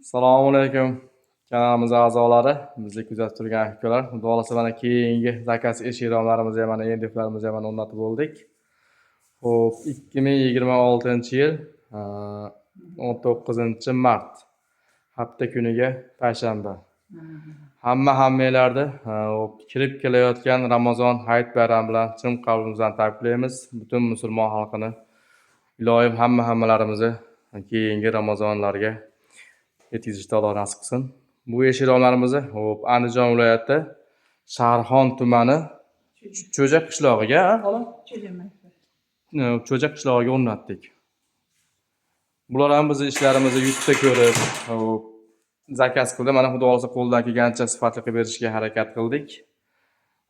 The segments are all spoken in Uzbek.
Assalomu alaykum kanalimiz a'zolari, bizni kuzatib turgan akalar. Xudo xolasa mana keyingi zakaz eshiklarimizni ham mana endiflarimizni ham o'rnatib bo'ldik. Xo'p, 2026-yil 19-mart hafta kuniga payshanba. Hammalarni kirib kelayotgan Ramazon hayit bayrami bilan chin qalbimizdan tabriklaymiz. Butun musulmon xalqini ilohim hammalarimizni keyingi Ramazonlarga yetkazishni Alloh nasib qilsin. Bu eshiklarimizni Andijon viloyati Sharxon tumani Cho'jak qishlog'iga, Cho'jak qishlog'iga o'rnatdik. Bular ham biz ishlarimizni YouTube'da ko'rib, zakaz qildi. Mana xudo xolasa qo'ldan kelgancha sifatli qilib berishga harakat qildik.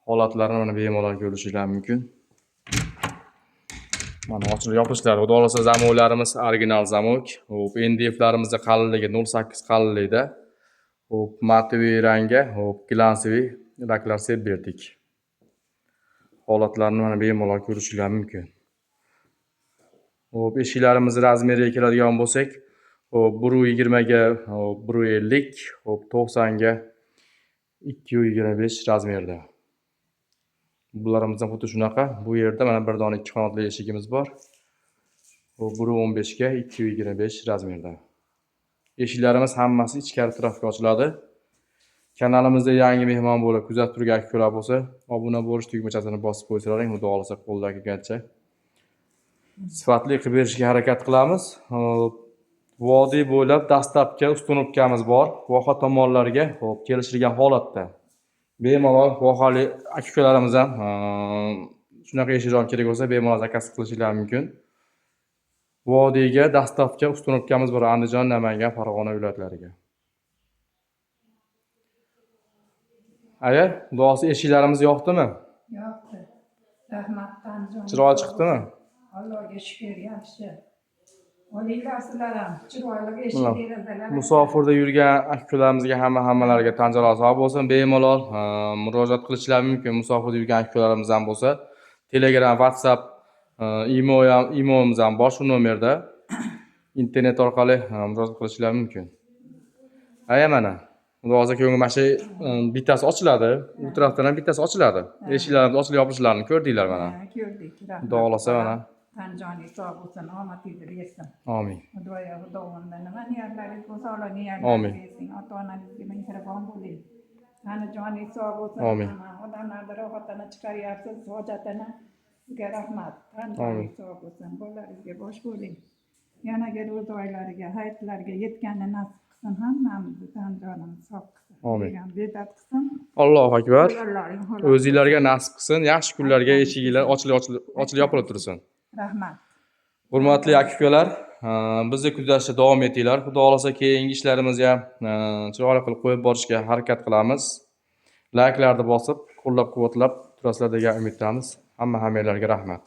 Holatlarini mana bemalol ko'rishingiz mumkin. Mana ochilib yopishlar. Xudo xolasa zamoklarimiz original zamok. NDF'larimizda qalinligi 0.8 qalinlikda. Matoviy rangga, glansiy raklar sepib berdik. Holatlarini mana bemalol ko'rishingiz mumkin. Eshiklarimiz razmeriga keladigan bo'lsak, 1.20 ga 1.50, 90 ga 2.25 razmerda. Bularimiz ham xuddi shunaqa. Bu yerda mana bir dona 2 qanotli eshigimiz bor. 1.15 ga 2.25 razmerda. Eshiklarimiz hammasi ichkari tarafga ochiladi. Kanalimizda yangi mehmon bo'lib kuzatib turgan akalar bo'lsa, obuna bo'lish tugmachasini bosib qo'ysalaring, xudo xolasa qo'ldan kelgancha sifatli qilib berishga harakat qilamiz. Vodiy bo'ylab dastlabki ustunovkamiz bor. Voha tomonlarga kelishilgan holatda. Bemalol vohali akalarimiz ham shunaqa eshiklar kerak bo'lsa, bemalol zakaz qilishingiz mumkin. Vodiyga dastlabki ustunovkamiz bor Andijon, Namangan, Farg'ona viloyatlariga. Aya, xudo xolasa eshiklarimiz yoqdimi? Yoqdi. Rahmat Andijon. Chiroyli chiqdimi? Allohga shukr, yaxshi. Olinglar sizlar ham chiroyli eshiklar. Musofirda yurgan akalarimizga hammalariga tan jarohati sog' bo'lsin. Bemalol murojaat qilishlari mumkin. Musofirda yurgan akalarimiz ham bo'lsa, Telegram, WhatsApp, imo'miz ham bor shu nomerda. Internet orqali murojaat qilishlari mumkin. Aya mana. Xudo xolasa ko'ngil mana shu bittasi ochiladi. U tarafdan ham bittasi ochiladi. Eshiklarimiz ochilib yopishlarini ko'rdinglar mana. Ko'rdik. Xudo xolasa mana. Tanjoni sog' bo'lsin, omadingizni bersin. Amin. Xudoyimdan nima niyatlaringiz bo'lsa, Alloh niyatlaringizni bersin. Ota-onangizga mehribon bo'ling. Tanjoni sog' bo'lsin. Amin. Odamlarni rohatini chiqaryapsiz, hojatini. Sizga rahmat. Tanjoni sog' bo'lsin. Bolalaringizga bosh bo'ling. Yanaga ro'za oylariga, hayitlarga yetganini nasib qilsin, hammamizni tanjonini sog' qilsin. Amin. Bedat qilsin. Allohu akbar. O'zingizlarga nasib qilsin. Yaxshi kunlarga eshiginglar ochilib yopilib tursin. Rahmat. Hurmatli akalar, bizni kuzatishda davom etinglar. Xudo xolasa keyingi ishlarimizni ham chiroyli qilib qo'yib borishga harakat qilamiz. Like'larni bosib, qo'llab-quvvatlab turasizlar degan umiddamiz. Hammalarga rahmat.